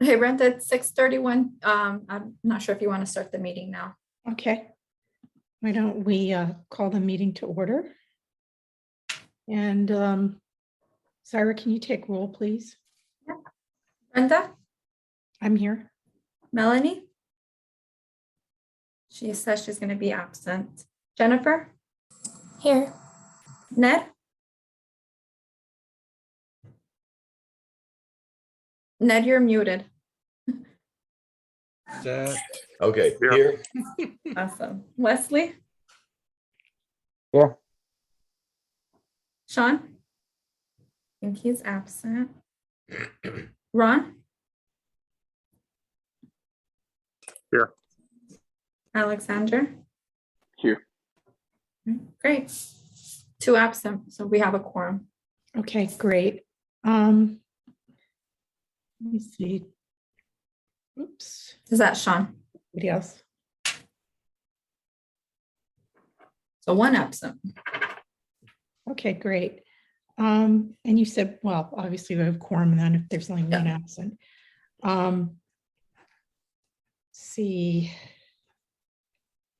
Hey, Brenda, it's 6:31. I'm not sure if you want to start the meeting now. Okay. Why don't we call the meeting to order? And Sarah, can you take roll, please? Brenda, I'm here. Melanie? She says she's going to be absent. Jennifer? Here. Ned? Ned, you're muted. Okay, here. Awesome. Wesley? Yeah. Sean? I think he's absent. Ron? Here. Alexander? Here. Great. 2 absent, so we have a quorum. Okay, great. Let me see. Oops. Is that Sean? Anybody else? So 1 absent. Okay, great. And you said, well, obviously we have quorum then if there's only one absent. See.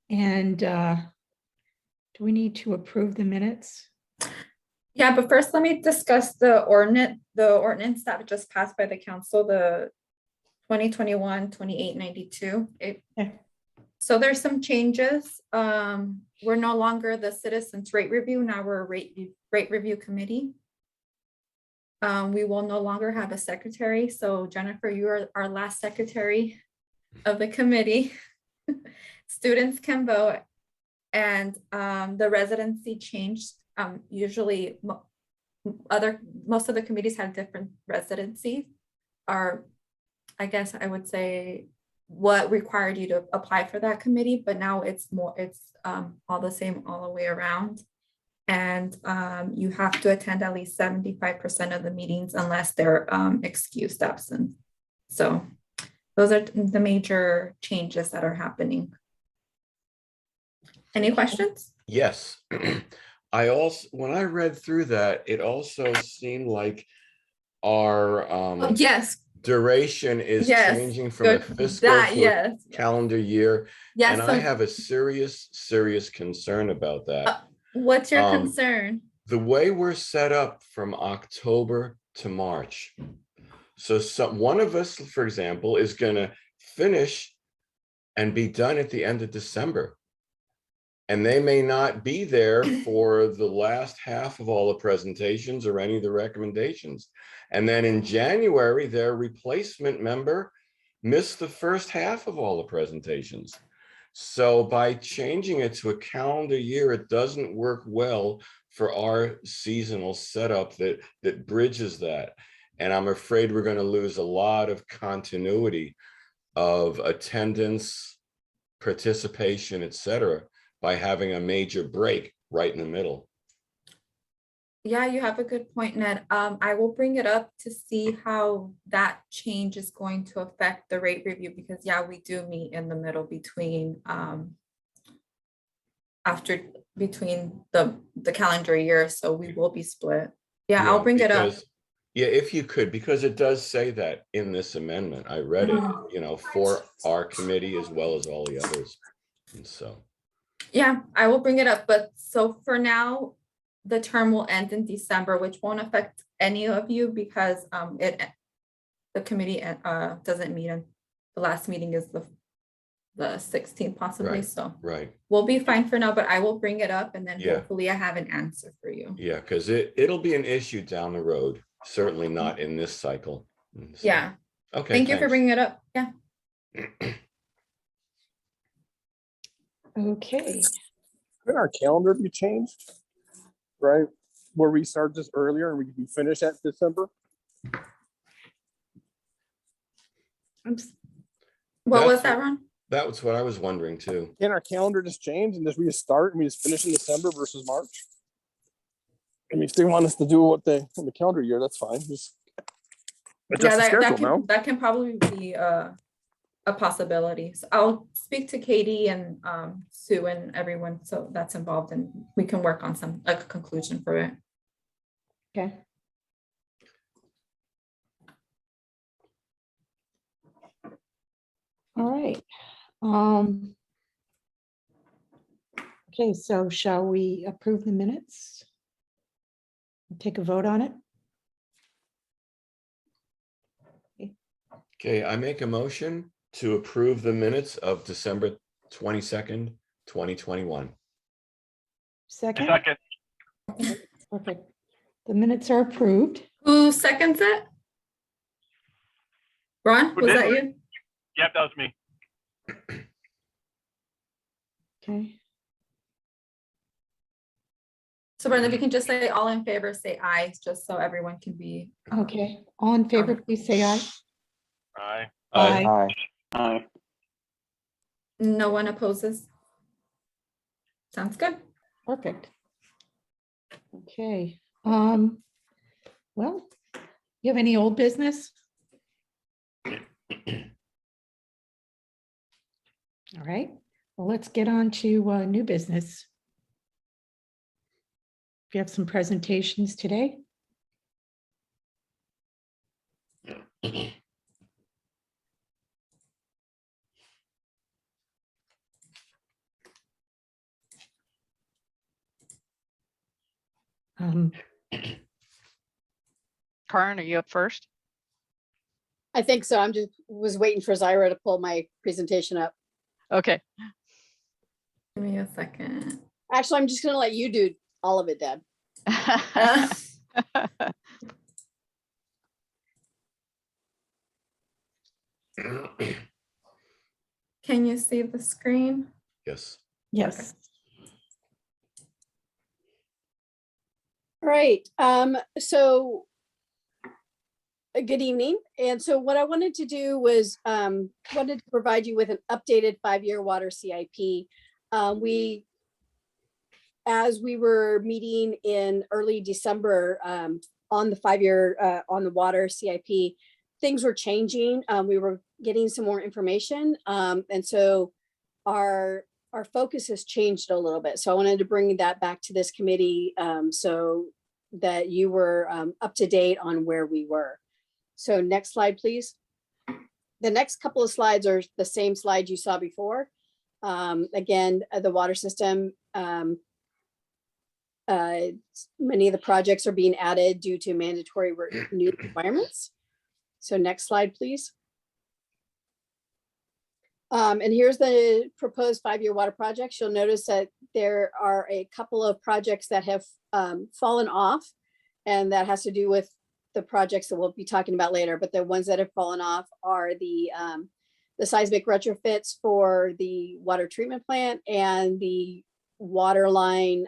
And do we need to approve the minutes? Yeah, but first let me discuss the ordinance that just passed by the council, the 2021-2892. Okay. So there's some changes. We're no longer the citizens rate review. Now we're a rate review committee. We will no longer have a secretary. So Jennifer, you are our last secretary of the committee. Students can vote, and the residency changed. Usually most of the committees have different residency, or I guess I would say what required you to apply for that committee, but now it's all the same all the way around. And you have to attend at least 75% of the meetings unless they're excused absent. So those are the major changes that are happening. Any questions? Yes. When I read through that, it also seemed like our Yes. duration is changing from a fiscal to a calendar year. Yes. And I have a serious concern about that. What's your concern? The way we're set up from October to March. So one of us, for example, is going to finish and be done at the end of December. And they may not be there for the last half of all the presentations or any of the recommendations. And then in January, their replacement member missed the first half of all the presentations. So by changing it to a calendar year, it doesn't work well for our seasonal setup that bridges that. And I'm afraid we're going to lose a lot of continuity of attendance, participation, et cetera, by having a major break right in the middle. Yeah, you have a good point, Ned. I will bring it up to see how that change is going to affect the rate review, because we do meet in the middle between the calendar year, so we will be split. I'll bring it up. Yeah, if you could, because it does say that in this amendment. I read it, for our committee as well as all the others. And so. Yeah, I will bring it up. But so for now, the term will end in December, which won't affect any of you because the committee doesn't meet, and the last meeting is the 16th possibly. Right, so we'll be fine for now, but I will bring it up and then hopefully I have an answer for you. Yeah, because it'll be an issue down the road. Certainly not in this cycle. So, yeah. Okay. Thank you for bringing it up. Yeah. Okay. Could our calendar be changed? Right? Where we start this earlier and we can finish at December? What was that, Ron? That was what I was wondering too. Can our calendar just change and we just start and we just finish in December versus March? I mean, if they want us to do what they in the calendar year, that's fine. Just adjust the schedule, that can probably be a possibility. So I'll speak to Katie and Sue and everyone so that's involved, and we can work on a conclusion for it. Okay. All right. Okay, so shall we approve the minutes? Take a vote on it? Okay, I make a motion to approve the minutes of December 22nd, 2021. Second? Second. Perfect. The minutes are approved. Who seconds it? Ron, Who was did? that you? Yep, that was me. Okay. So Brenda, if you can just say all in favor, say aye, just so everyone can be. Okay. All in favor, please say aye. Aye. Aye. Aye. No one opposes. Sounds good. Perfect. Okay. Well, you have any old business? All right. Well, let's get on to new business. We have some presentations today. Karen, are you up first? I think so. I'm just was waiting for Zyra to pull my presentation up. Okay. Give me a second. Actually, I'm just going to let you do all of it, Deb. Can you see the screen? Yes. Yes. All right. So good evening. And so what I wanted to do was wanted to provide you with an updated 5-year water CIP. As we were meeting in early December on the 5-year on the water CIP, things were changing. We were getting some more information. And so our focus has changed a little bit. So I wanted to bring that back to this committee so that you were up to date on where we were. So next slide, please. The next couple of slides are the same slide you saw before. Again, the water system, many of the projects are being added due to mandatory new requirements. So next slide, please. And here's the proposed 5-year water projects. You'll notice that there are a couple of projects that have fallen off, and that has to do with the projects that we'll be talking about later. But the ones that have fallen off are the seismic retrofits for the water treatment plant and the water line,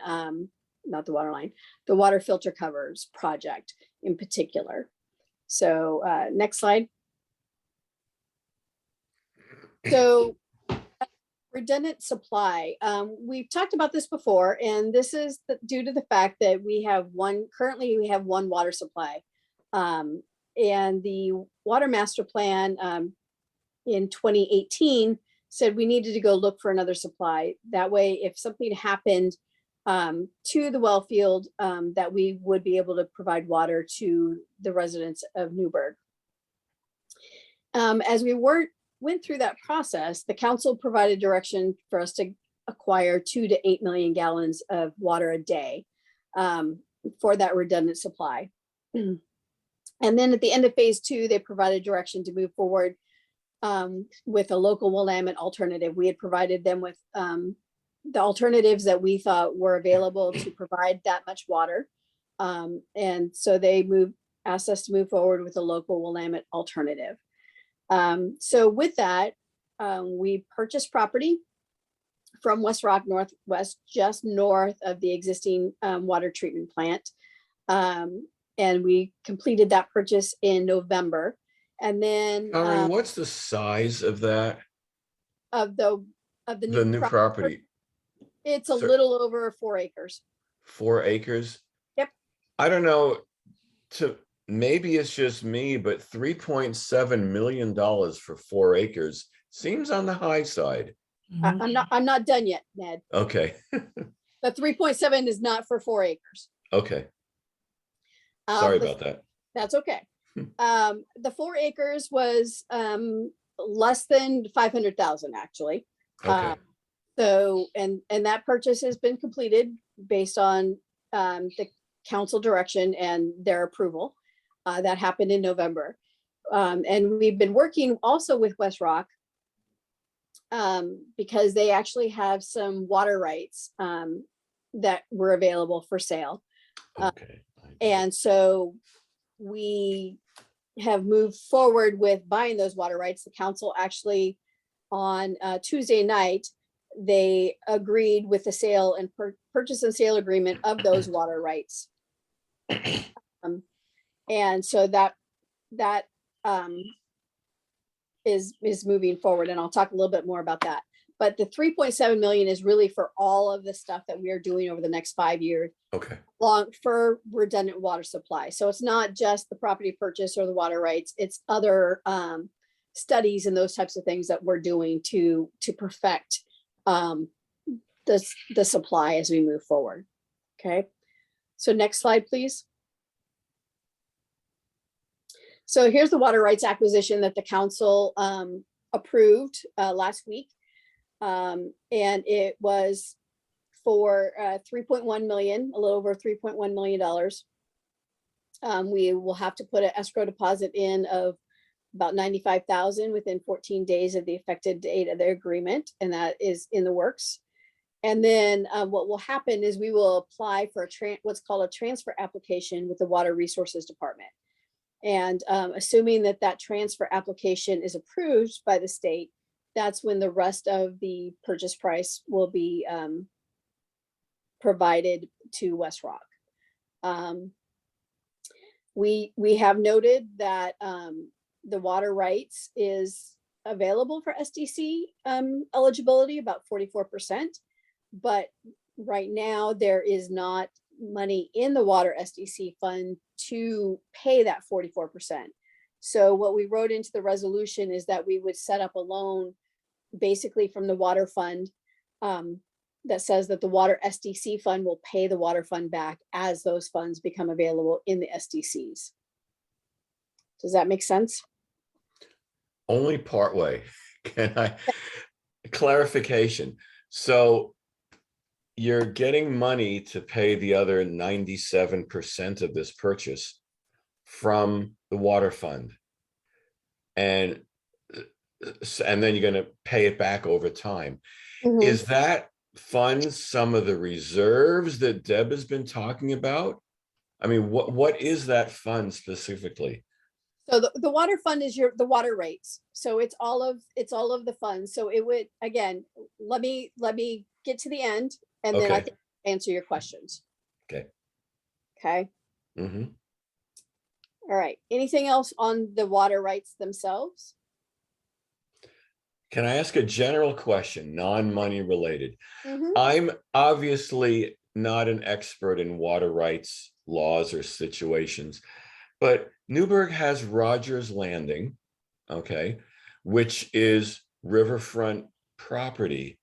not the water line, the water filter covers project in particular. So next slide. So redundant supply. We've talked about this before, and this is due to the fact that currently we have one water supply. And the water master plan in 2018 said we needed to go look for another supply. That way, if something happened to the well field, that we would be able to provide water to the residents of Newberg. As we went through that process, the council provided direction for us to acquire 2 to 8 million gallons of water a day for that redundant supply. And then at the end of phase 2, they provided direction to move forward with a local Willamette alternative. We had provided them with the alternatives that we thought were available to provide that much water. And so they asked us to move forward with a local Willamette alternative. So with that, we purchased property from West Rock Northwest, just north of the existing water treatment plant. And we completed that purchase in November. And then Karen, what's the size of that? Of the new property? It's a little over 4 acres. 4 acres? Yep. I don't know, maybe it's just me, but $3.7 million for 4 acres seems on the high side. I'm not done yet, Ned. Okay. The 3.7 is not for 4 acres. Okay. Sorry about that. That's okay. The 4 acres was less than 500,000 actually. Okay, So, and that purchase has been completed based on the council direction and their approval. That happened in November. And we've been working also with West Rock because they actually have some water rights that were available for sale. okay. And so we have moved forward with buying those water rights. The council actually on Tuesday night, they agreed with the sale and purchase and sale agreement of those water rights. And so that is moving forward, and I'll talk a little bit more about that. But the 3.7 million is really for all of the stuff that we are doing over the next 5 years Okay, for redundant water supply. So it's not just the property purchase or the water rights, it's other studies and those types of things that we're doing to perfect the supply as we move forward. Okay, so next slide, please. So here's the water rights acquisition that the council approved last week. And it was for 3.1 million, a little over $3.1 million. We will have to put an escrow deposit in of about 95,000 within 14 days of the effective date of the agreement, and that is in the works. And then what will happen is we will apply for what's called a transfer application with the Water Resources Department. And assuming that that transfer application is approved by the state, that's when the rest of the purchase price will be provided to West Rock. We have noted that the water rights is available for SDC eligibility, about 44%. But right now there is not money in the water SDC fund to pay that 44%. So what we wrote into the resolution is that we would set up a loan basically from the water fund that says that the water SDC fund will pay the water fund back as those funds become available in the SDCs. Does that make sense? only part way. Can I, clarification? So you're getting money to pay the other 97% of this purchase from the water fund. And then you're going to pay it back over time. Mhm. Is that fund some of the reserves that Deb has been talking about? I mean, what is that fund specifically? So the water fund is the water rates. So it's all of the funds. So it would, again, let me get to the end and then I Okay. think answer your questions. Okay. Okay. Mm-hmm. All right. Anything else on the water rights themselves? Can I ask a general question, non-money related? Mhm. I'm obviously not an expert in water rights laws or situations, but Newberg has Rogers Landing, okay, which is riverfront property.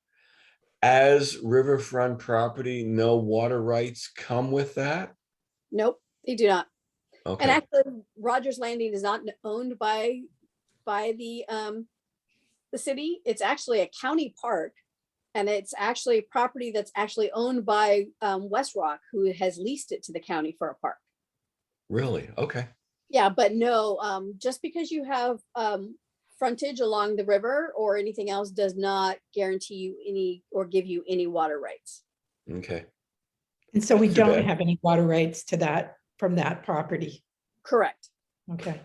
As riverfront property, no water rights come with that? Nope, they do not. And Okay, actually, Rogers Landing is not owned by the city. It's actually a county park, and it's actually property that's actually owned by West Rock, who has leased it to the county for a park. really? Okay, Yeah, but no, just because you have frontage along the river or anything else does not guarantee you any or give you any water rights. okay. And so we That's too don't bad. have any water rights to that from that property. Correct. Okay.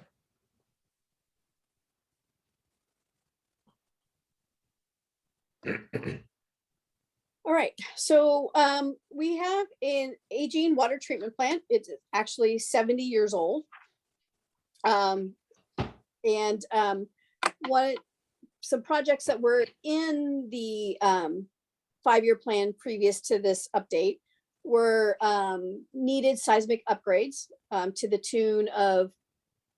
All right, so we have an aging water treatment plant. It's actually 70 years old. Some projects that were in the 5-year plan previous to this update were needed seismic upgrades to the tune of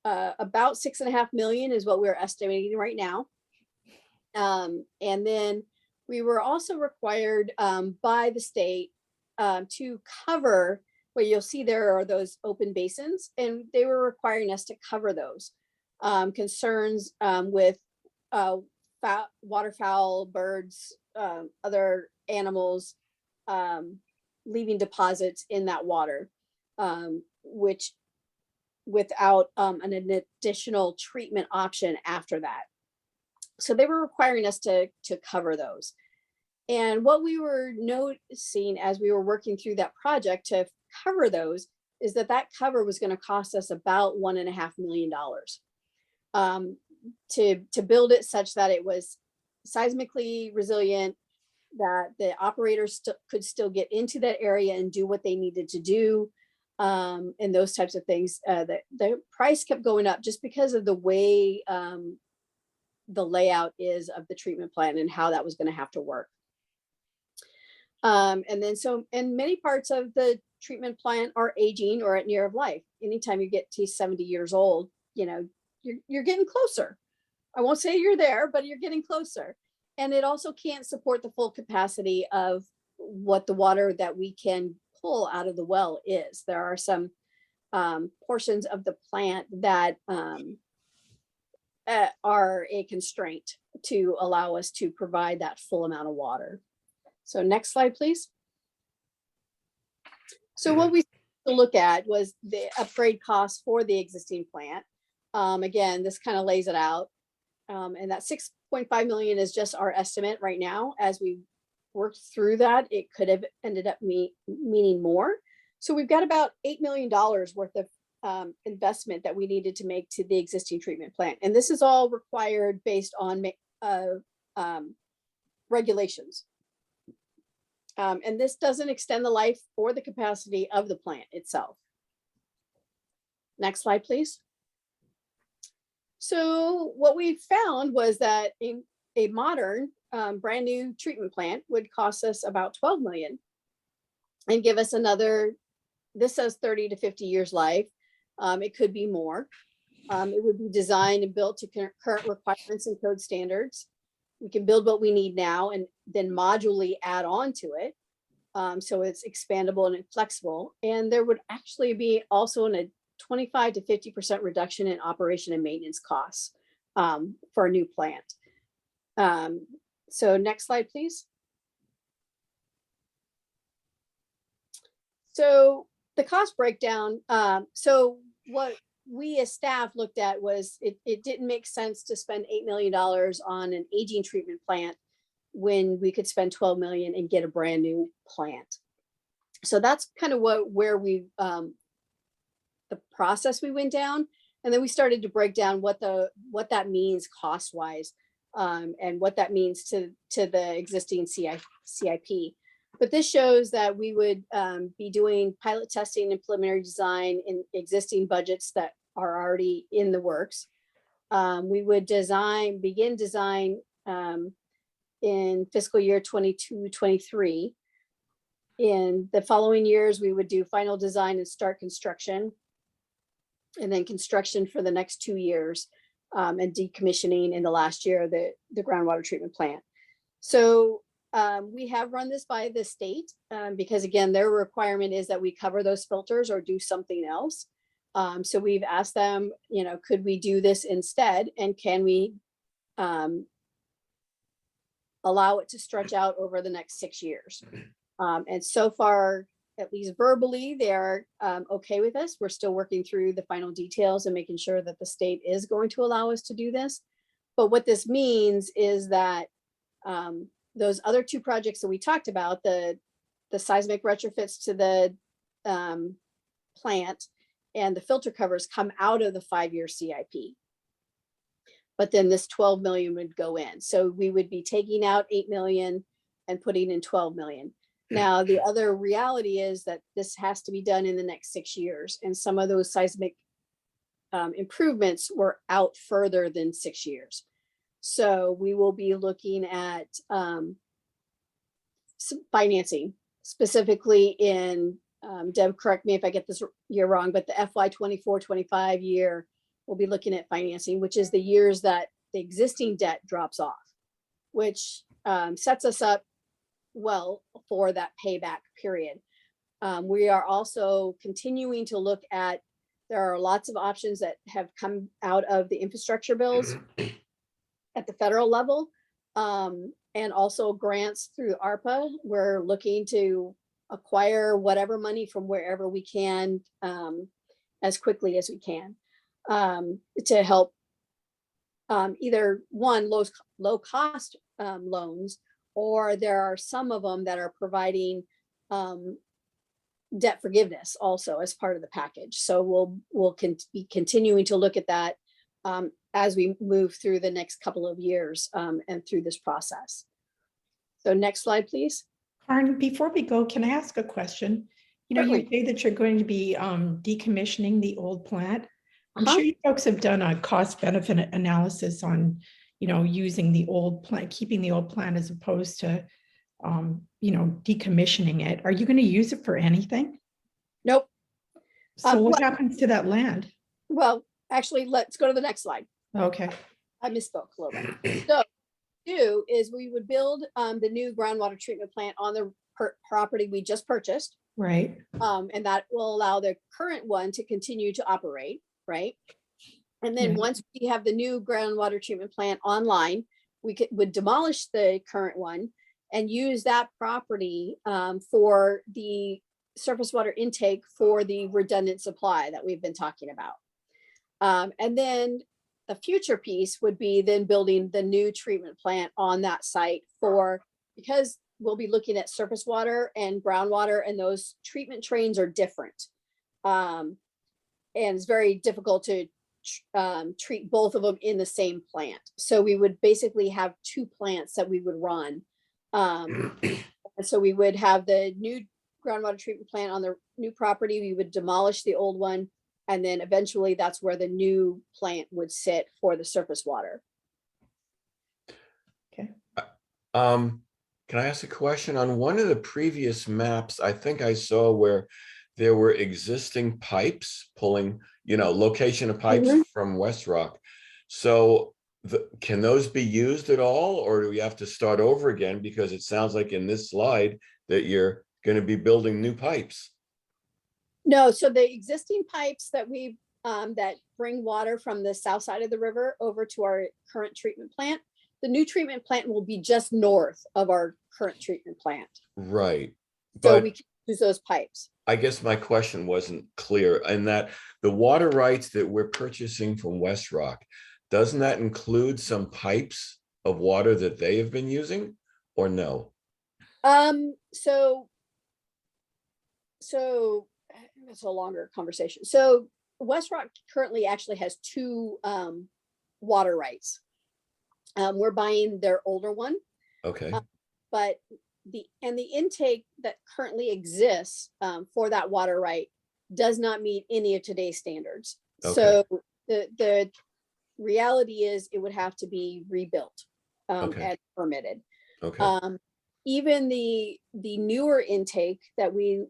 about 6.5 million is what we're estimating right now. And then we were also required by the state to cover, where you'll see there are those open basins, and they were requiring us to cover those concerns with waterfowl, birds, other animals leaving deposits in that water, which without an additional treatment option after that. So they were requiring us to cover those. And what we were noticing as we were working through that project to cover those is that that cover was going to cost us about $1.5 million to build it such that it was seismically resilient, that the operators could still get into that area and do what they needed to do, and those types of things. The price kept going up just because of the way the layout is of the treatment plant and how that was going to have to work. And many parts of the treatment plant are aging or at near of life. Anytime you get to 70 years old, you're getting closer. I won't say you're there, but you're getting closer. And it also can't support the full capacity of what the water that we can pull out of the well is. There are some portions of the plant that are a constraint to allow us to provide that full amount of water. So next slide, please. So what we look at was the upgrade costs for the existing plant. Again, this kind of lays it out. And that 6.5 million is just our estimate right now. As we worked through that, it could have ended up meaning more. So we've got about $8 million worth of investment that we needed to make to the existing treatment plant. And this is all required based on regulations. And this doesn't extend the life or the capacity of the plant itself. Next slide, please. So what we found was that a modern brand new treatment plant would cost us about 12 million and give us another, this says 30 to 50 years life. It could be more. It would be designed and built to current requirements and code standards. We can build what we need now and then modularly add on to it. So it's expandable and flexible. And there would actually be also a 25 to 50% reduction in operation and maintenance costs for a new plant. So next slide, please. So the cost breakdown. So what we as staff looked at was it didn't make sense to spend $8 million on an aging treatment plant when we could spend 12 million and get a brand new plant. So that's kind of where we the process we went down, and then we started to break down what that means cost wise, and what that means to the existing CIP. But this shows that we would be doing pilot testing and preliminary design in existing budgets that are already in the works. We would begin design in fiscal year 22-23. In the following years, we would do final design and start construction, and then construction for the next 2 years, and decommissioning in the last year, the groundwater treatment plant. So we have run this by the state because again, their requirement is that we cover those filters or do something else. So we've asked them, could we do this instead? And can we allow it to stretch out over the next 6 years? And so far, at least verbally, they're okay with us. We're still working through the final details and making sure that the state is going to allow us to do this. But what this means is that those other 2 projects that we talked about, the seismic retrofits to the plant and the filter covers, come out of the 5-year CIP. But then this 12 million would go in. So we would be taking out 8 million and putting in 12 million. Now, the other reality is that this has to be done in the next 6 years. And some of those seismic improvements were out further than 6 years. So we will be looking at some financing, specifically in, Deb, correct me if I get this year wrong, but the FY 24-25 year, we'll be looking at financing, which is the years that the existing debt drops off, which sets us up well for that payback period. We are also continuing to look at, there are lots of options that have come out of the infrastructure bills at the federal level. And also grants through ARPA. We're looking to acquire whatever money from wherever we can, as quickly as we can, to help either one, low cost loans, or there are some of them that are providing debt forgiveness also as part of the package. So we'll be continuing to look at that as we move through the next couple of years and through this process. So next slide, please. Karen, before we go, can I ask a question? You know, you Certainly. say that you're going to be decommissioning the old plant. I'm Uh-huh. sure you folks have done a cost benefit analysis on, you know, using the old plant, keeping the old plant as opposed to, you know, decommissioning it. Are you going to use it for anything? Nope. So what well- happens to that land? Well, actually, let's go to the next slide. Okay, I misspoke a little bit. So do is we would build the new groundwater treatment plant on the property we just purchased. right. And that will allow the current one to continue to operate, right? And then Right. once we have the new groundwater treatment plant online, we would demolish the current one and use that property for the surface water intake for the redundant supply that we've been talking about. And then the future piece would be then building the new treatment plant on that site because we'll be looking at surface water and groundwater, and those treatment trains are different. And it's very difficult to treat both of them in the same plant. So we would basically have two plants that we would run. And so we would have the new groundwater treatment plant on the new property. We would demolish the old one. And then eventually that's where the new plant would sit for the surface water. Okay. Can I ask a question? On one of the previous maps, I think I saw where there were existing pipes pulling, you know, location of pipes from West Rock. So can those be used at all, or do we have to start over again? Because it sounds like in this slide that you're going to be building new pipes. No, so the existing pipes that that bring water from the south side of the river over to our current treatment plant, the new treatment plant will be just north of our current treatment plant. Right. So But we can use those pipes. I guess my question wasn't clear, and that the water rights that we're purchasing from West Rock, doesn't that include some pipes of water that they have been using, or no? So it's a longer conversation. So West Rock currently actually has two water rights. We're buying their older one, Okay. but the intake that currently exists for that water right does not meet any of today's standards. Okay. So the reality is it would have to be rebuilt Okay. and permitted. Okay. Even the newer intake that we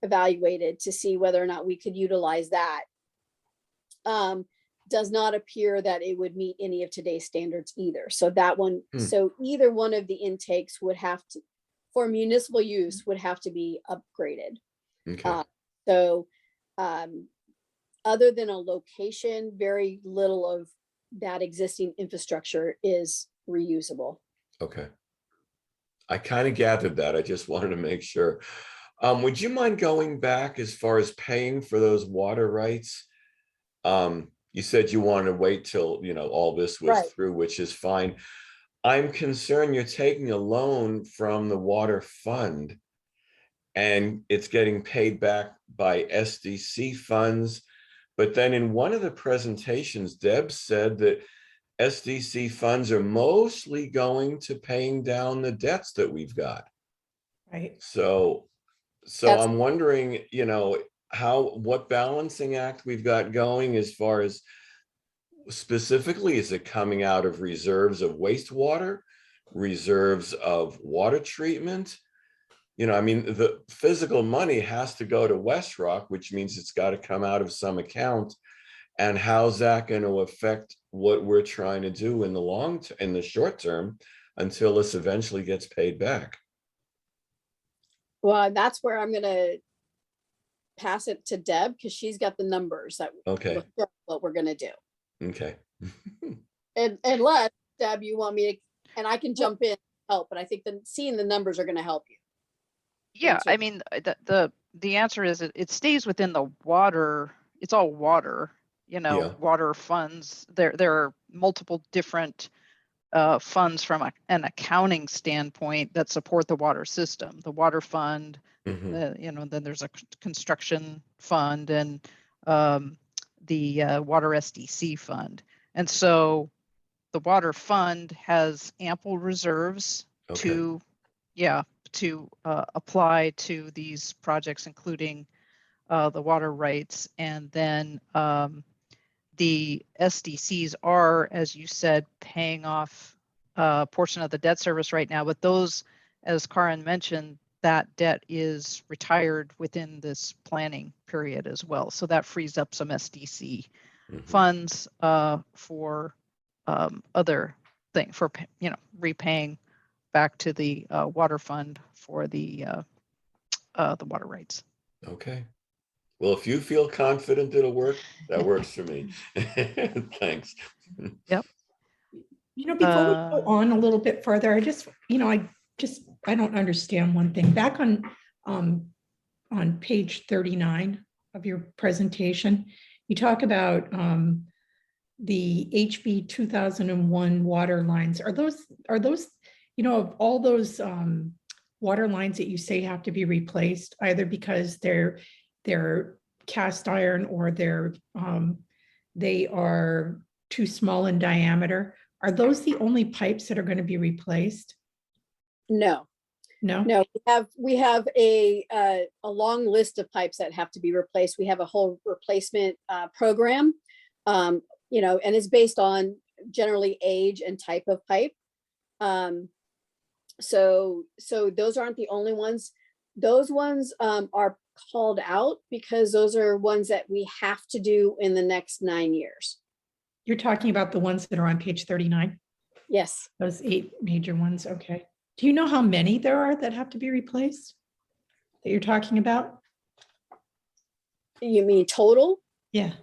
evaluated to see whether or not we could utilize that does not appear that it would meet any of today's standards either. So that one, so either one of the intakes would have to, for municipal use, would have to be upgraded. Okay. So other than a location, very little of that existing infrastructure is reusable. Okay. I kind of gathered that. I just wanted to make sure. Would you mind going back as far as paying for those water rights? You said you wanted to wait till, you know, all this was Right. through, which is fine. I'm concerned you're taking a loan from the water fund and it's getting paid back by SDC funds. But then in one of the presentations, Deb said that SDC funds are mostly going to paying down the debts that we've got. Right. So That's- I'm wondering, you know, what balancing act we've got going as far as specifically, is it coming out of reserves of wastewater, reserves of water treatment? You know, I mean, the physical money has to go to West Rock, which means it's got to come out of some account. And how's that going to affect what we're trying to do in the short term until this eventually gets paid back? Well, that's where I'm gonna pass it to Deb because she's got the numbers that Okay. what we're gonna do. Okay. And unless Deb, you want me to, and I can jump in and help, but I think that seeing the numbers are gonna help you. Yeah, answer. I mean, the answer is it stays within the water. It's all water, Yeah. water funds. There are multiple different funds from an accounting standpoint that support the water system. The water fund, Mhm. then there's a construction fund and the water SDC fund. And so the water fund has ample reserves Okay. to apply to these projects, including the water rights. And then the SDCs are, as you said, paying off a portion of the debt service right now. But those, as Karin mentioned, that debt is retired within this planning period as well. So that frees up some SDC Mhm. funds for other things, for repaying back to the water fund for the water rights. Okay. Well, if you feel confident it'll work, that works for me. Thanks. Yep. Before we go on a little bit further, I don't understand one thing. Back on page 39 of your presentation, you talk about the HB 2001 water lines. Are those, of all those water lines that you say have to be replaced, either because they're cast iron or they are too small in diameter, are those the only pipes that are going to be replaced? No, No? we have a long list of pipes that have to be replaced. We have a whole replacement program, and it's based on generally age and type of pipe. So those aren't the only ones. Those ones are called out because those are ones that we have to do in the next 9 years. You're talking about the ones that are on page 39? Yes. Those 8 major ones, okay. Do you know how many there are that have to be replaced that you're talking about? You mean total? Yeah.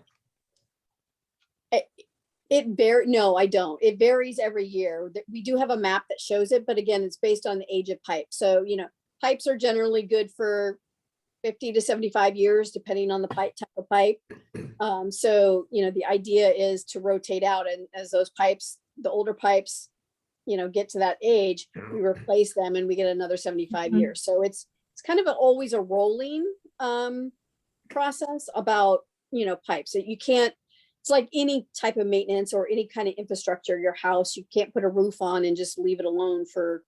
No, I don't. It varies every year. We do have a map that shows it, but again, it's based on the age of pipe. So, pipes are generally good for 50 to 75 years, depending on the type of pipe. So, the idea is to rotate out, and as those pipes, the older pipes, get to that age, we replace them and we get another 75 years. So it's kind of always a rolling process about, pipes. So you can't, it's like any type of maintenance or any kind of infrastructure, your house, you can't put a roof on and just leave it alone for,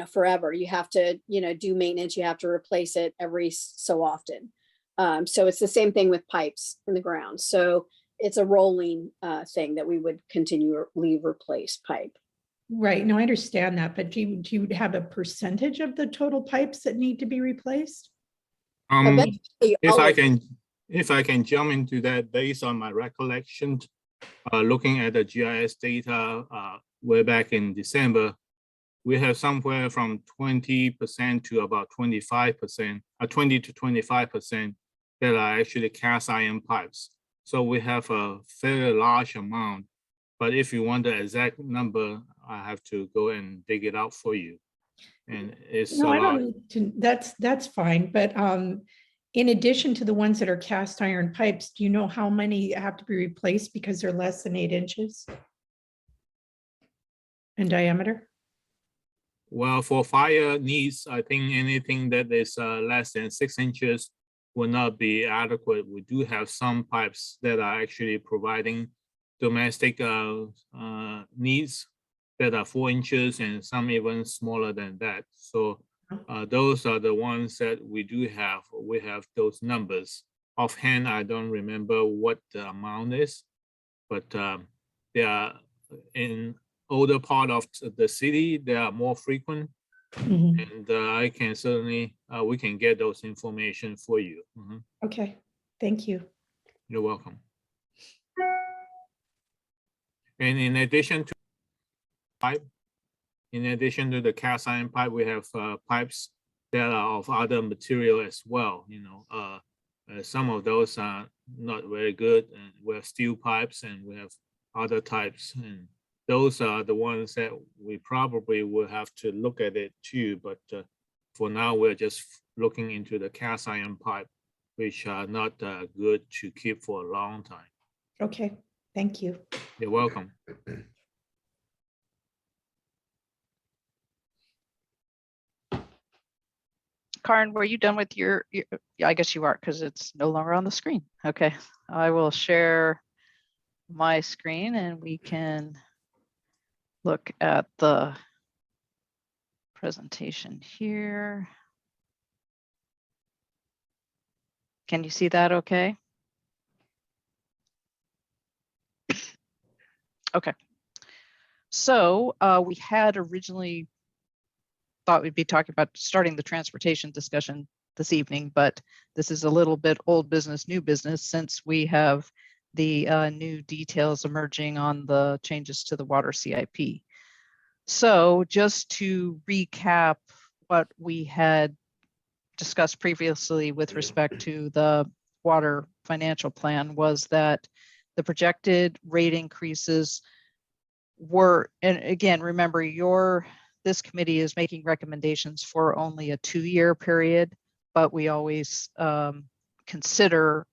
forever. You have to, do maintenance. You have to replace it every so often. So it's the same thing with pipes in the ground. So it's a rolling thing that we would continually replace pipe. Right. No, I understand that, but do you have a percentage of the total pipes that need to be replaced? Eventually, all of them. If I can jump into that, based on my recollection, looking at the GIS data way back in December, we have somewhere from 20% to about 25%, 20 to 25% that are actually cast iron pipes. So we have a fairly large amount. But if you want the exact number, I have to go and dig it out for you. And it's No, a I lot. don't need to, that's fine. But in addition to the ones that are cast iron pipes, do you know how many have to be replaced because they're less than 8 inches in diameter? Well, for fire needs, I think anything that is less than 6 inches will not be adequate. We do have some pipes that are actually providing domestic needs that are 4 inches and some even smaller than that. So those are the ones that we do have. We have those numbers. Offhand, I don't remember what the amount is, but they are in older part of the city. They are more frequent. And I can certainly, we can get those information for you. Okay, thank you. You're welcome. And in addition to pipe, in addition to the cast iron pipe, we have pipes that are of other material as well. Some of those are not very good, and we have steel pipes, and we have other types. And those are the ones that we probably will have to look at it too. But for now, we're just looking into the cast iron pipe, which are not good to keep for a long time. Okay, thank you. You're welcome. Karen, were you done with your yeah, I guess you are, because it's no longer on the screen. Okay, I will share my screen and we can look at the presentation here. Can you see that okay? Okay. So we had originally thought we'd be talking about starting the transportation discussion this evening, but this is a little bit old business, new business, since we have the new details emerging on the changes to the water CIP. So just to recap what we had discussed previously with respect to the water financial plan was that the projected rate increases were, and again, remember this committee is making recommendations for only a 2-year period, but we always consider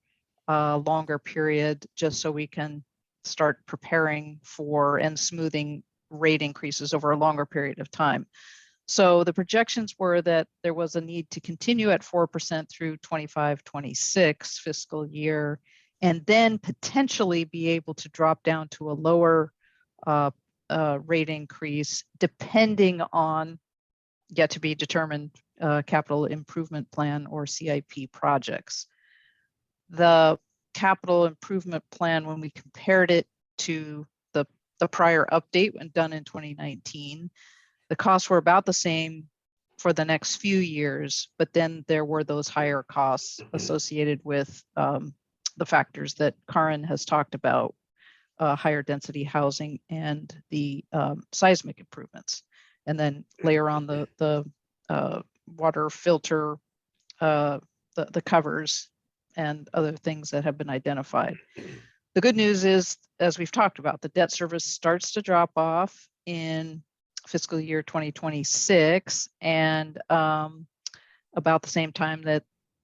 a longer period just so we can start preparing for and smoothing rate increases over a longer period of time. So the projections were that there was a need to continue at 4% through 25-26 fiscal year, and then potentially be able to drop down to a lower rate increase depending on yet to be determined capital improvement plan or CIP projects. The capital improvement plan, when we compared it to the prior update when done in 2019, the costs were about the same for the next few years, but then there were those higher costs associated with the factors that Karen has talked about, higher density housing and the seismic improvements, and then layer on the water filter, the covers and other things that have been identified. The good news is, as we've talked about, the debt service starts to drop off in fiscal year 2026, and about the same time that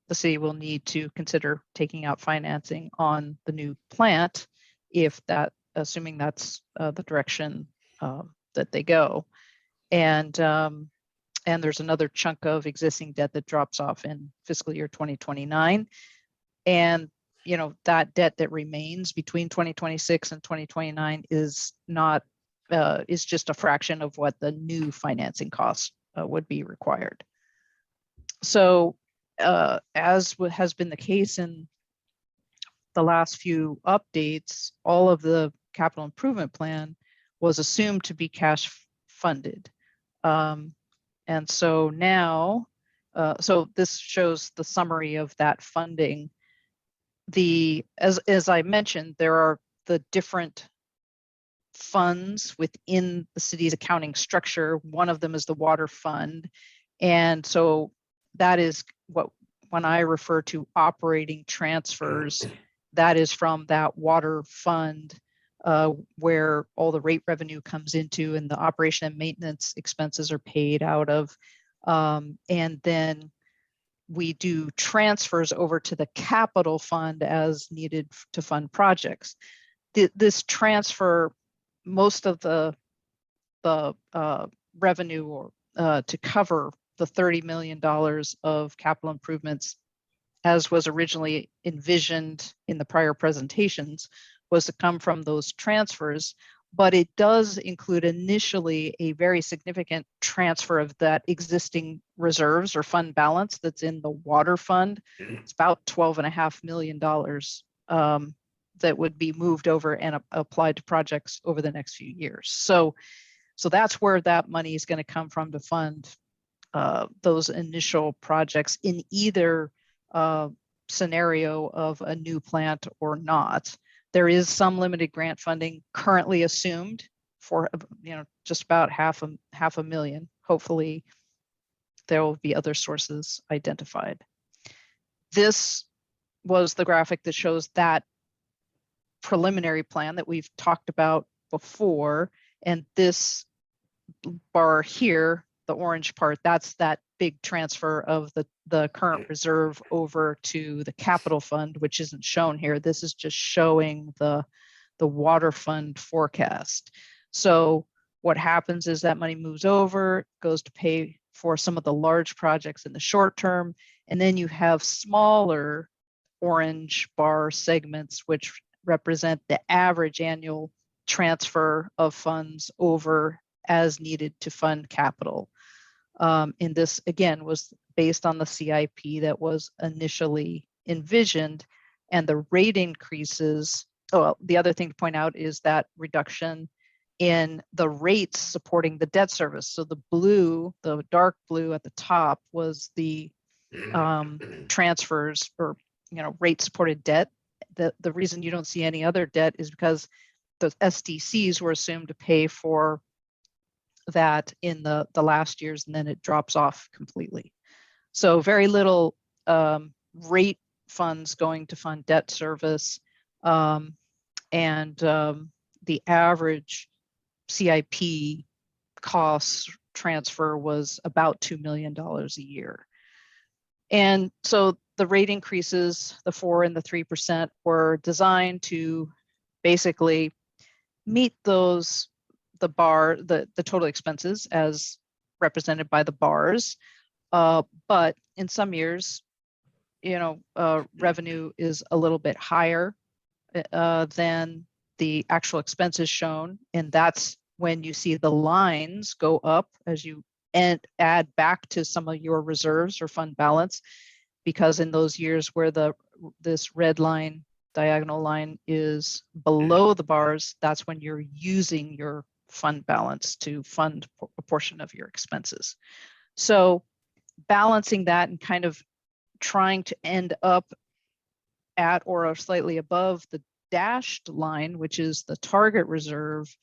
the city will need to consider taking out financing on the new plant, if that, assuming that's the direction that they go. And there's another chunk of existing debt that drops off in fiscal year 2029. And that debt that remains between 2026 and 2029 is not is just a fraction of what the new financing costs would be required. So as has been the case in the last few updates, all of the capital improvement plan was assumed to be cash funded. And so now, so this shows the summary of that funding. As I mentioned, there are the different funds within the city's accounting structure. One of them is the water fund. And so that is what, when I refer to operating transfers, that is from that water fund where all the rate revenue comes into and the operation and maintenance expenses are paid out of. And then we do transfers over to the capital fund as needed to fund projects. This transfer, most of the revenue or to cover the $30 million of capital improvements, as was originally envisioned in the prior presentations, was to come from those transfers. But it does include initially a very significant transfer of that existing reserves or fund balance that's in the water fund. It's about $12.5 million that would be moved over and applied to projects over the next few years. So that's where that money is going to come from to fund those initial projects in either scenario of a new plant or not. There is some limited grant funding currently assumed for just about half a million. Hopefully there will be other sources identified. This was the graphic that shows that preliminary plan that we've talked about before, And this bar here, the orange part, that's that big transfer of the current reserve over to the capital fund, which isn't shown here. This is just showing the water fund forecast. So what happens is that money moves over, goes to pay for some of the large projects in the short term, and then you have smaller orange bar segments, which represent the average annual transfer of funds over as needed to fund capital. And this, again, was based on the CIP that was initially envisioned, and the rate increases. Oh, the other thing to point out is that reduction in the rates supporting the debt service. So the blue, the dark blue at the top was the transfers or rate supported debt. The reason you don't see any other debt is because the SDCs were assumed to pay for that in the last years, and then it drops off completely. So very little rate funds going to fund debt service, and the average CIP cost transfer was about $2 million a year. And so the rate increases, the 4% and the 3%, were designed to basically meet those, the total expenses as represented by the bars. But in some years, revenue is a little bit higher than the actual expenses shown. And that's when you see the lines go up as you add back to some of your reserves or fund balance, because in those years where this red line, diagonal line, is below the bars, that's when you're using your fund balance to fund a portion of your expenses. So balancing that and kind of trying to end up at or slightly above the dashed line, which is the target reserve,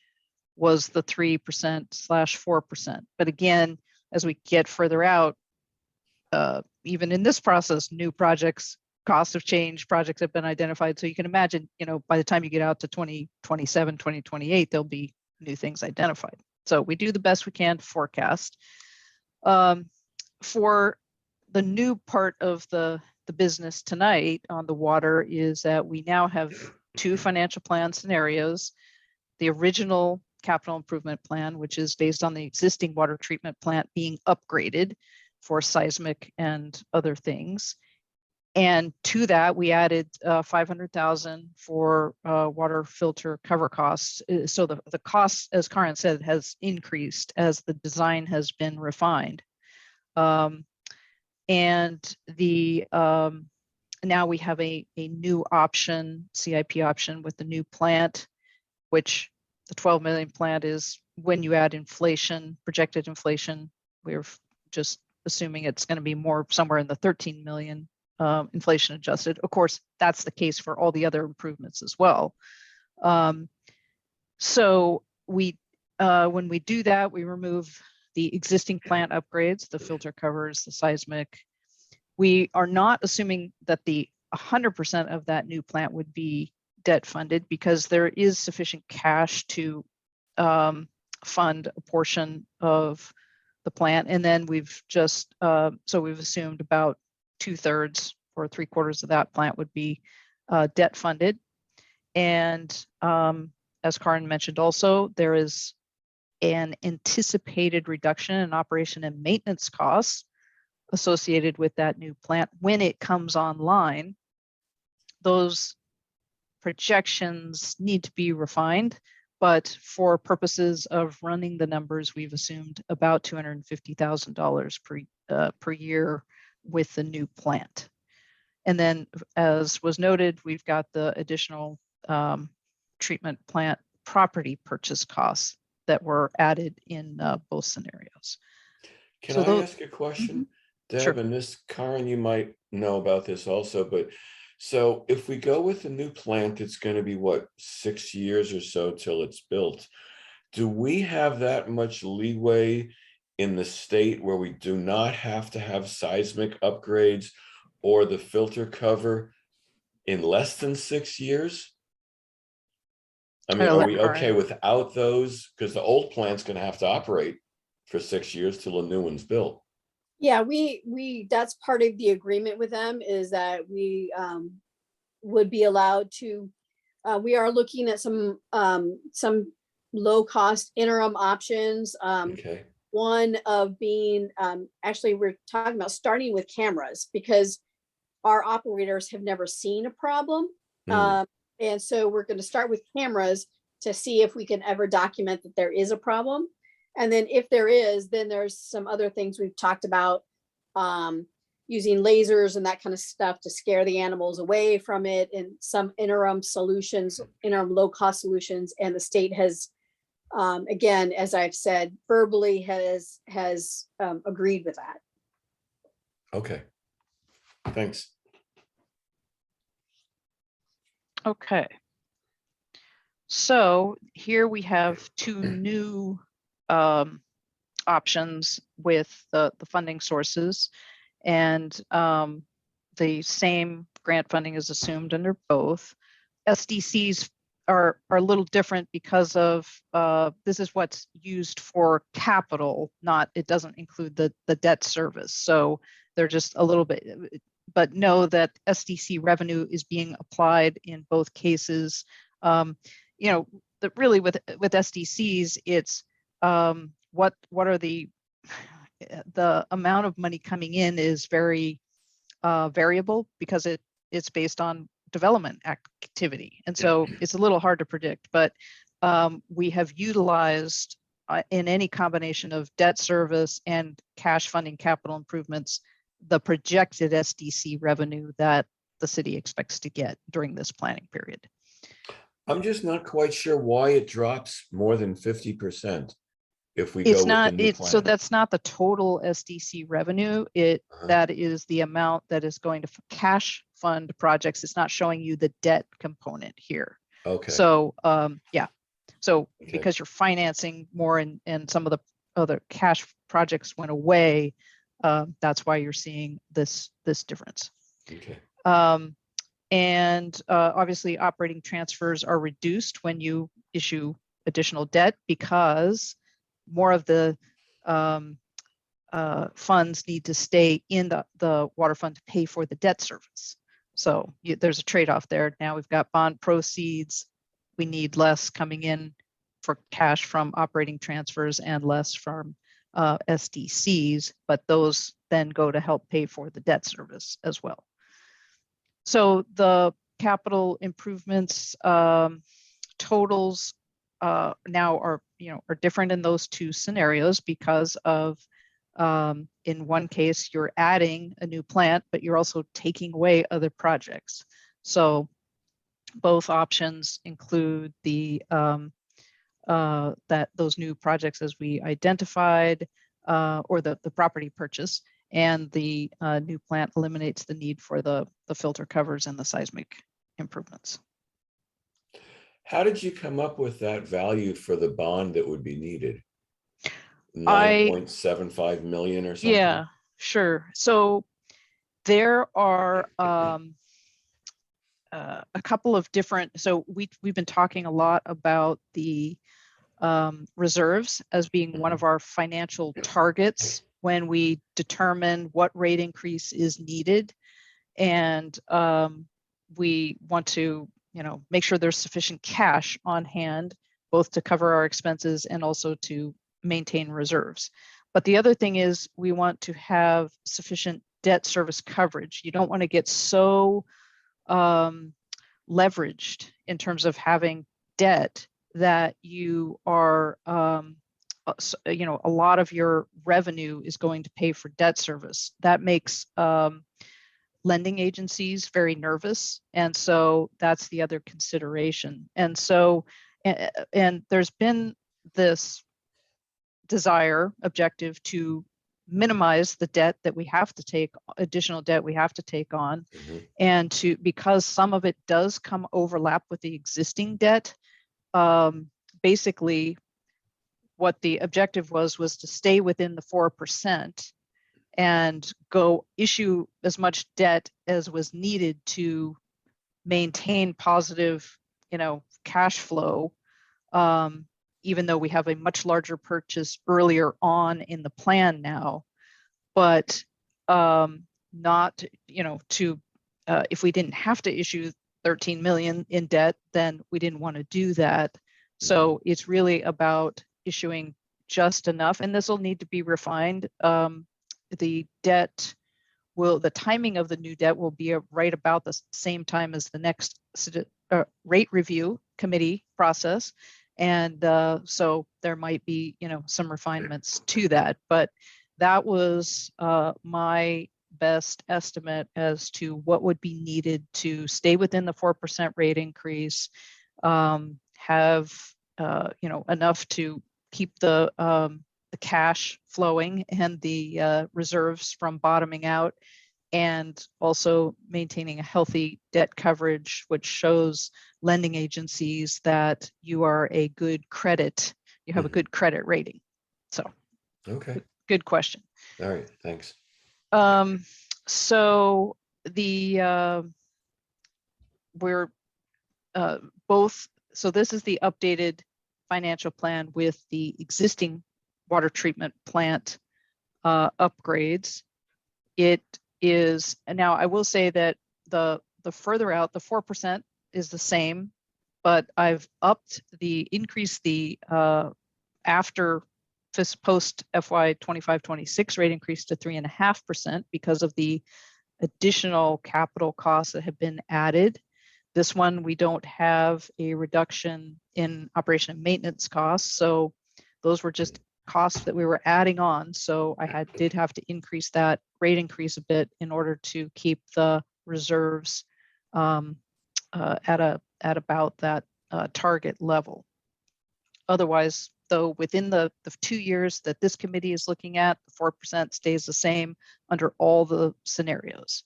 was the 3%/4%. But again, as we get further out, even in this process, new projects, costs have changed, projects have been identified. So you can imagine, by the time you get out to 2027, 2028, there'll be new things identified. So we do the best we can to forecast. For the new part of the business tonight on the water is that we now have 2 financial plan scenarios. The original capital improvement plan, which is based on the existing water treatment plant being upgraded for seismic and other things. And to that, we added $500,000 for water filter cover costs. So the cost, as Karen said, has increased as the design has been refined. And now we have a new option, CIP option, with the new plant, which the 12 million plant is when you add inflation, projected inflation. We're just assuming it's going to be more somewhere in the 13 million inflation adjusted. Of course, that's the case for all the other improvements as well. So when we do that, we remove the existing plant upgrades, the filter covers, the seismic. We are not assuming that the 100% of that new plant would be debt funded, because there is sufficient cash to fund a portion of the plant. And then we've just, so we've assumed about 2/3 or 3/4 of that plant would be debt funded. And as Karen mentioned also, there is an anticipated reduction in operation and maintenance costs associated with that new plant when it comes online. Those projections need to be refined, but for purposes of running the numbers, we've assumed about $250,000 per year with the new plant. And then, as was noted, we've got the additional treatment plant property purchase costs that were added in both scenarios. Can So I ask a question, Deb? Sure. And this, Karen, you might know about this also, but so if we go with a new plant, it's going to be what, 6 years or so till it's built. Do we have that much leeway in the state where we do not have to have seismic upgrades or the filter cover in less than 6 years? I mean, Oh, are we all okay right. without those? Because the old plant's gonna have to operate for 6 years till a new one's built. Yeah, that's part of the agreement with them, is that we would be allowed to, we are looking at some low cost interim options. Okay, One of being, actually, we're talking about starting with cameras, because our operators have never seen a problem. Hmm. And so we're going to start with cameras to see if we can ever document that there is a problem. And then if there is, then there's some other things we've talked about, using lasers and that kind of stuff to scare the animals away from it, and some interim solutions, interim low cost solutions. And the state has, again, as I've said, verbally has agreed with that. Okay. Thanks. Okay. So here we have two new options with the funding sources, and the same grant funding is assumed under both. SDCs are a little different because of this is what's used for capital, not, it doesn't include the debt service. So they're just a little bit, but know that SDC revenue is being applied in both cases. You know, really with SDCs, it's what are the amount of money coming in is very variable, because it's based on development activity. And so it's a little hard to predict, but we have utilized in any combination of debt service and cash funding capital improvements, the projected SDC revenue that the city expects to get during this planning period. I'm just not quite sure why it drops more than 50% if we go It's with the not, new it's, so plan. that's not the total SDC revenue. That is the amount that is going to cash fund projects. It's not showing you the debt component here. Okay. So, yeah. So Okay. because you're financing more and some of the other cash projects went away, that's why you're seeing this difference. Okay. And obviously operating transfers are reduced when you issue additional debt, because more of the funds need to stay in the water fund to pay for the debt service. So there's a trade-off there. Now we've got bond proceeds. We need less coming in for cash from operating transfers and less from SDCs, but those then go to help pay for the debt service as well. So the capital improvements totals now are different in those two scenarios, because of in one case you're adding a new plant, but you're also taking away other projects. So both options include the those new projects as we identified, or the property purchase, and the new plant eliminates the need for the filter covers and the seismic improvements. How did you come up with that value for the bond that would be needed? 9.75 million or something? Yeah, sure. So there are a couple of different, so we've been talking a lot about the reserves as being one of our financial targets when we determine what rate increase is needed. And we want to, make sure there's sufficient cash on hand, both to cover our expenses and also to maintain reserves. But the other thing is we want to have sufficient debt service coverage. You don't want to get so leveraged in terms of having debt that you are, a lot of your revenue is going to pay for debt service. That makes lending agencies very nervous. And so that's the other consideration. And so, and there's been this objective to minimize the debt that we have to take, additional debt we have to take on, and because some of it does overlap with the existing debt. Basically, what the objective was to stay within the 4% and go issue as much debt as was needed to maintain positive, cash flow, even though we have a much larger purchase earlier on in the plan now, but not, to, if we didn't have to issue 13 million in debt, then we didn't want to do that. So it's really about issuing just enough, and this will need to be refined. The timing of the new debt will be right about the same time as the next rate review committee process. And so there might be, some refinements to that, but that was my best estimate as to what would be needed to stay within the 4% rate increase, have, enough to keep the cash flowing and the reserves from bottoming out, and also maintaining a healthy debt coverage, which shows lending agencies that you are a good credit, you have a good credit rating. So, Okay, good question. all right, thanks. So we're both, so this is the updated financial plan with the existing water treatment plant upgrades. It is, and now I will say that the further out, the 4% is the same, but I've increased the after post FY 25-26 rate increase to 3.5% because of the additional capital costs that have been added. This one, we don't have a reduction in operation and maintenance costs. So those were just costs that we were adding on. So I did have to increase that rate increase a bit in order to keep the reserves at about that target level. Otherwise, though, within the 2 years that this committee is looking at, the 4% stays the same under all the scenarios.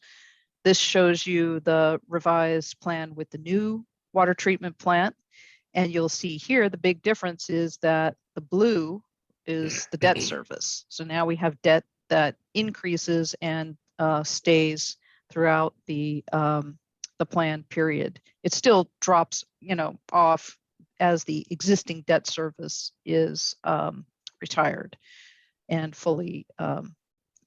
This shows you the revised plan with the new water treatment plant. And you'll see here, the big difference is that the blue is the debt service. So now we have debt that increases and stays throughout the plan period. It still drops, off as the existing debt service is retired and fully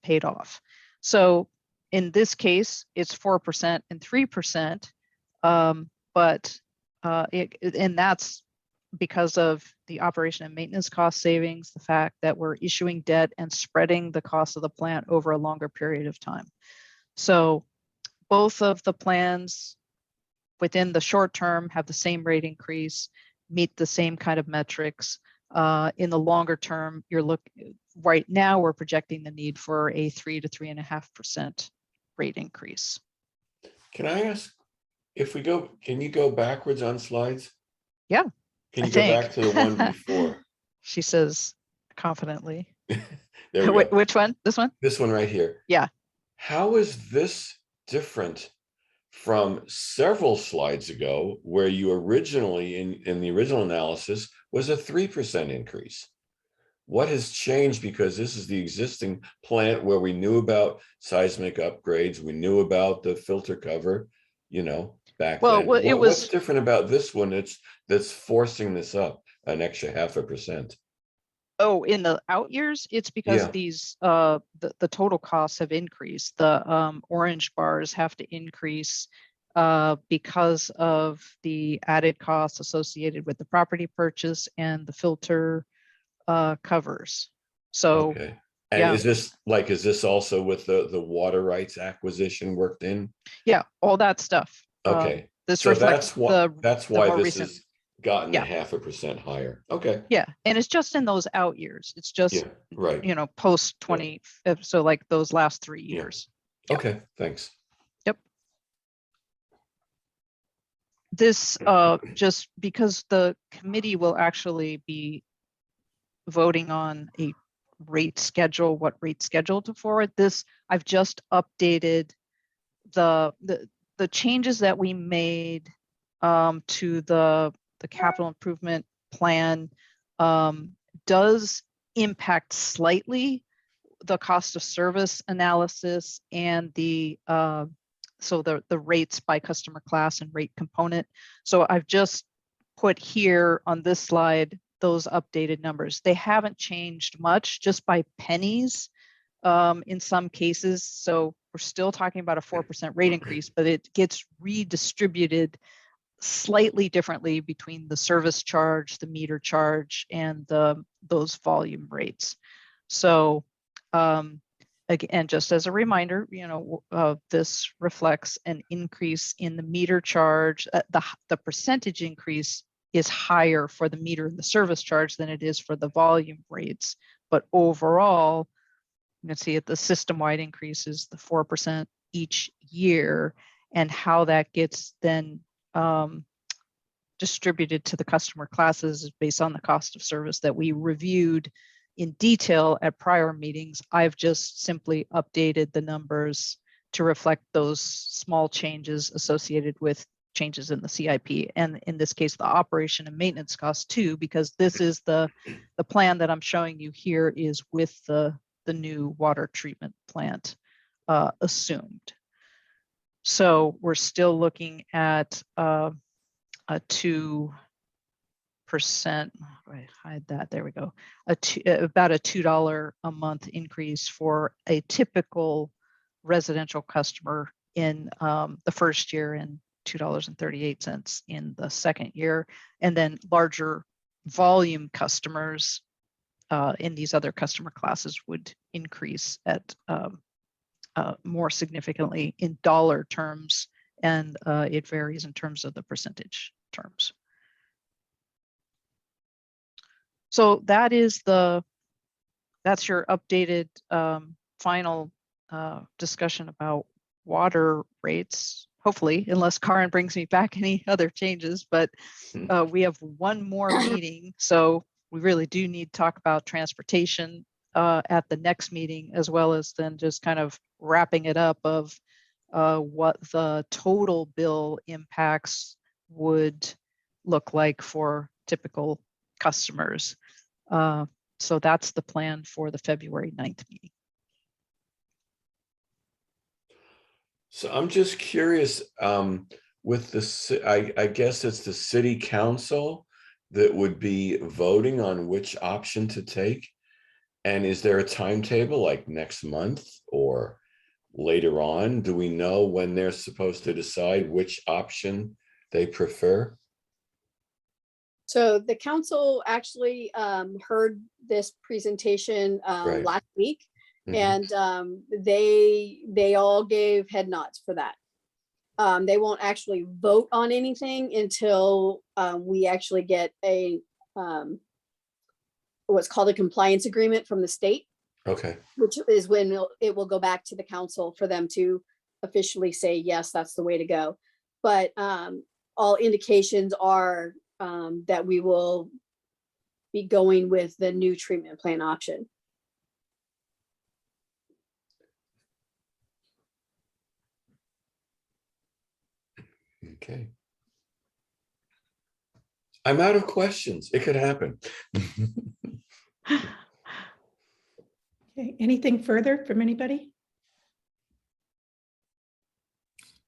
paid off. So in this case, it's 4% and 3%, and that's because of the operation and maintenance cost savings, the fact that we're issuing debt and spreading the cost of the plant over a longer period of time. So both of the plans within the short term have the same rate increase, meet the same kind of metrics. In the longer term, right now we're projecting the need for a 3 to 3.5% rate increase. Can I ask, can you go backwards on slides? Yeah. Can you go back to the one before? She says confidently. There we go. Which one? This one? This one right here. Yeah. How is this different from several slides ago, where you originally, in the original analysis, was a 3% increase? What has changed? Because this is the existing plant where we knew about seismic upgrades, we knew about the filter cover, back then. What's different about this one that's forcing this up an extra 0.5%? Oh, in the out years, it's because these the total costs have increased. The orange bars have to increase because of the added costs associated with the property purchase and the filter covers. So okay. And is this also with the water rights acquisition worked in? Yeah, all that stuff. Okay. This so reflects that's why this recent, has gotten 0.5% higher. Okay. Yeah, and it's just in those out years. It's just right. Post 20. So like those last 3 years. Yeah. Okay. Thanks. Yep. This just because the committee will actually be voting on a rate schedule, what rate schedule to forward this. I've just updated the changes that we made to the capital improvement plan does impact slightly the cost of service analysis and the rates by customer class and rate component. So I've just put here on this slide those updated numbers. They haven't changed much, just by pennies in some cases. So we're still talking about a 4% rate increase, but it gets redistributed slightly differently between the service charge, the meter charge, and those volume rates. So again, just as a reminder, this reflects an increase in the meter charge. The percentage increase is higher for the meter and the service charge than it is for the volume rates. But overall, you can see the system-wide increase is the 4% each year, and how that gets then distributed to the customer classes is based on the cost of service that we reviewed in detail at prior meetings. I've just simply updated the numbers to reflect those small changes associated with changes in the CIP, and in this case, the operation and maintenance costs too, because this is the plan that I'm showing you here is with the new water treatment plant assumed. So we're still looking at a 2%. Right, hide that. There we go. About a $2 a month increase for a typical residential customer in the first year, and $2.38 in the second year, and then larger volume customers in these other customer classes would increase at more significantly in dollar terms, and it varies in terms of the percentage terms. So that's your updated final discussion about water rates, hopefully, unless Karin brings me back any other changes. But we have one more meeting, so we really do need to talk about transportation at the next meeting, as well as then just kind of wrapping it up of what the total bill impacts would look like for typical customers. So that's the plan for the February 9th meeting. So I'm just curious, with I guess it's the city council that would be voting on which option to take. And is there a timetable, like next month or later on? Do we know when they're supposed to decide which option they prefer? So the council actually heard this presentation Right. last week, Mhm. and they all gave head nods for that. They won't actually vote on anything until we actually get a what's called a compliance agreement from the state, Okay. which is when it will go back to the council for them to officially say, yes, that's the way to go. But all indications are that we will be going with the new treatment plan option. Okay. I'm out of questions. It could happen. Okay, anything further from anybody?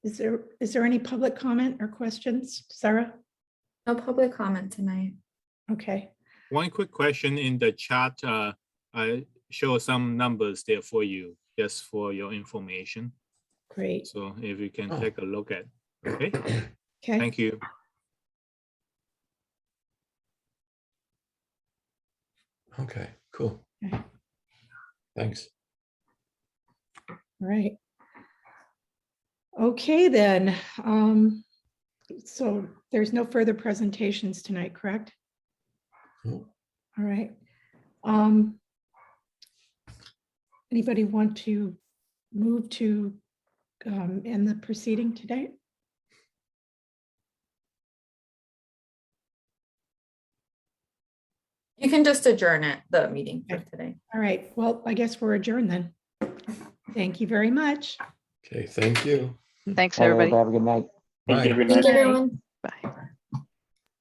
Is there any public comment or questions, Sarah? No public comment tonight. Okay, One quick question in the chat. I show some numbers there for you, just for your information. great. So if you can Oh. take a look at, okay? Okay, Thank you. Okay, cool. Okay. Thanks. all right. Okay, then. So there's no further presentations tonight, correct? No. All right. Anybody want to move to end the proceeding today? You can just adjourn it, the meeting for today. All right, well, I guess we're adjourned then. Thank you very much. Okay, thank you. Thanks, everybody. Have a good night. Thank you. Bye. Good night. everyone. Bye.